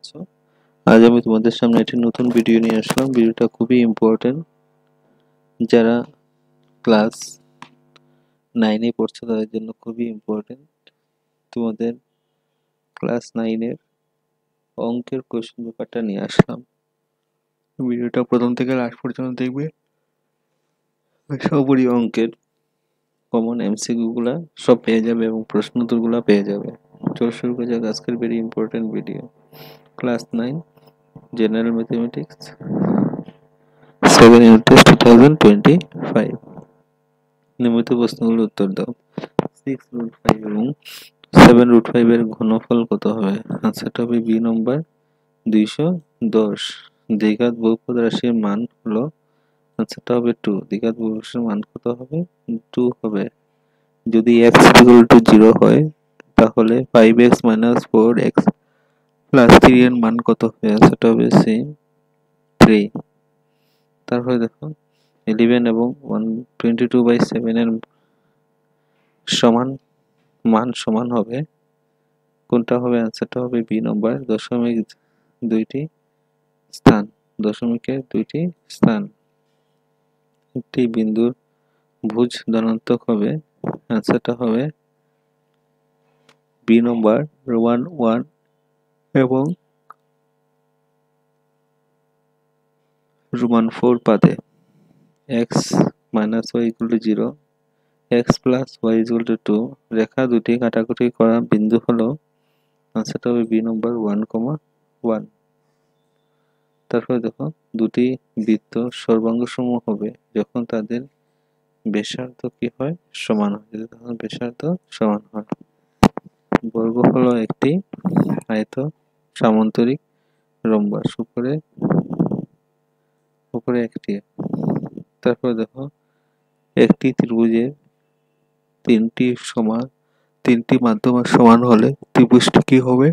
আছো? আজ আমি তোমাদের সামনে একটি নতুন ভিডিও নিয়ে আসলাম। ভিডিওটা খুবই ইম্পর্টেন্ট। যারা ক্লাস 9 এ পড়ছো তাদের জন্য খুবই ইম্পর্টেন্ট। তোমাদের ক্লাস 9 এর অঙ্কের কোশ্চেন পেপারটা নিয়ে আসলাম। ভিডিওটা প্রথম থেকে লাস্ট পর্যন্ত দেখবে। সবই অঙ্কের কমন এমসিকিউ গুলা সব পেয়ে যাবে এবং প্রশ্ন উত্তরগুলো পেয়ে যাবে। চলো শুরু করা যাক আজকের very important video. Class 9 general mathematics 7 unit test 2025 নিয়মিত প্রশ্নগুলোর উত্তর দাও। 6√5 এবং 7√5 এর ঘনফল কত হবে? আনসারটা হবে বি নম্বর 210। দ্বিঘাত বহুপদ রাশির মান হলো, আনসারটা হবে 2। দ্বিঘাত বহুপদ রাশির মান কত হবে? 2 হবে। যদি x = 0 হয় তাহলে 5x - 4x + 3 এর মান কত হবে? আনসারটা হবে সি 3। তারপরে দেখো 11 এবং 122/7 এর মান সমান হবে, কোনটা হবে? আনসারটা হবে বি নম্বর দশমিকের দুইটি স্থান। একটি বিন্দুর ভুজ ধনাত্মক হবে, আনসারটা হবে বি নম্বর 1 1 এবং Roman 4 পাদে। x - y = 0, x + y = 2 রেখা দুটি কাটাকুটি করা বিন্দু হলো, আনসারটা হবে বি নম্বর 1, 1। তারপরে দেখো দুটি বৃত্ত সর্বাঙ্গসম হবে যখন তাদের ব্যাসার্ধ কি হয়? সমান হয়। যদি তখন ব্যাসার্ধ সমান হয়। বর্গ হলো একটি আয়ত সামান্তরিক রম্বস, উপরে একটি। তারপরে দেখো একটি ত্রিভুজের তিনটি মাধ্যম সমান হলে ত্রিভুজটি কি হবে?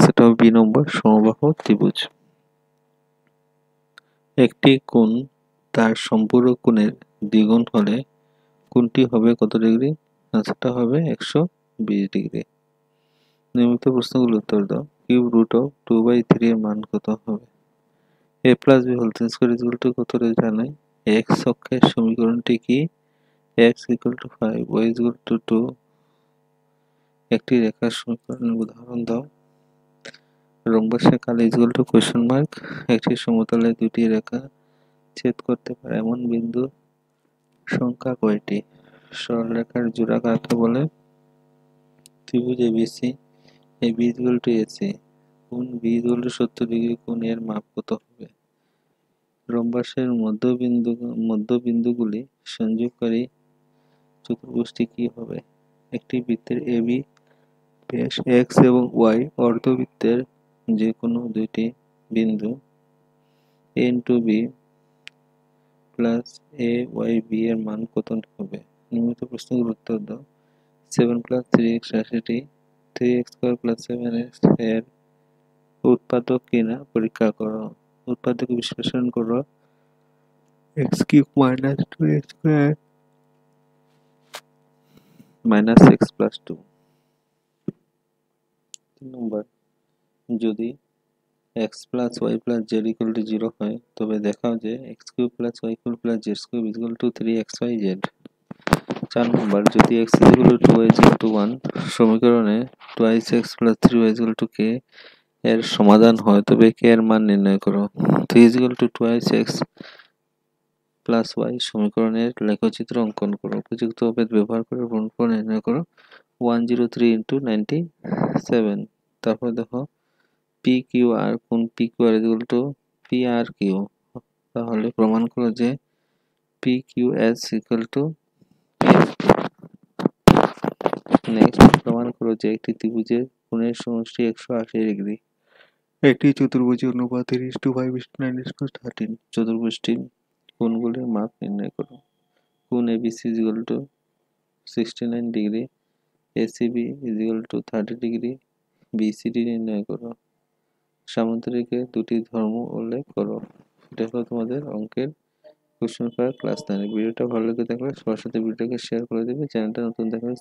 সেটা হবে বি নম্বর সমবাহু ত্রিভুজ। একটি কোণ তার সম্পূরক কোণের দ্বিগুণ হলে কোণটি হবে কত ডিগ্রি? আনসারটা হবে 120 ডিগ্রি। নিয়মিত প্রশ্নগুলোর উত্তর দাও। √2/3 এর মান কত হবে? a + b হোল স্কয়ার = কত জানাই? x অক্ষের সমীকরণটি কি? x = 5, y = 2। একটি রেখার সমীকরণের উদাহরণ দাও। রম্বসের কাল = ? একটি সমতলে দুটি রেখা ছেদ করতে পারে এমন বিন্দুর সংখ্যা কয়টি? সরলরেখার জোড়া কাকে বলে? ত্রিভুজ ABC AB = AC, কোণ B = 70 ডিগ্রি, কোণ এর মাপ কত হবে? রম্বসের মধ্যবিন্দুগুলি সংযোগকারী চতুর্ভুজটি কি হবে? একটি বৃত্তের AB ব্যাস x এবং y, অর্ধবৃত্তের যে কোনো দুইটি বিন্দু a × b + a/b এর মান কত হবে? নিয়মিত প্রশ্নগুলোর উত্তর দাও। 7 + 3x রাশিটি 3x² + 7x এর উৎপাদক কিনা পরীক্ষা করো। উৎপাদক বিশ্লেষণ করো। x³ - 2x² - x + 2। 3 নম্বর যদি x + y + z = 0 হয় তবে দেখাও যে x³ + y³ + z³ = 3xyz। 4 নম্বর যদি x = 2, y = 1 সমীকরণে 2x + 3y = k এর সমাধান হয় তবে k এর মান নির্ণয় করো। 3 = 2x + y সমীকরণের লেখচিত্র অঙ্কন করো। উপযুক্ত অভেদ ব্যবহার করে গুণফল নির্ণয় করো। 103 × 97। তারপর দেখো PQR, কোন PQR = PRQ, তাহলে প্রমাণ করো যে PQS = নেক্সট প্রমাণ করো যে একটি ত্রিভুজের কোণের সমষ্টি 180 ডিগ্রি। একটি চতুর্ভুজের অনুপাত 3:5:9:13। চতুর্ভুজটির কোণগুলির মাপ নির্ণয় করো। কোণ ABC = 69 degree, ACB = 30 degree, BCD নির্ণয় করো। সামান্তরিকের দুটি ধর্ম উল্লেখ করো। এটা হলো তোমাদের অঙ্কের কোশ্চেন পেপার ক্লাস 9। ভিডিওটা ভালো লেগে থাকলে সবার সাথে ভিডিওটাকে শেয়ার করে দেবে। চ্যানেলটা নতুন দেখলে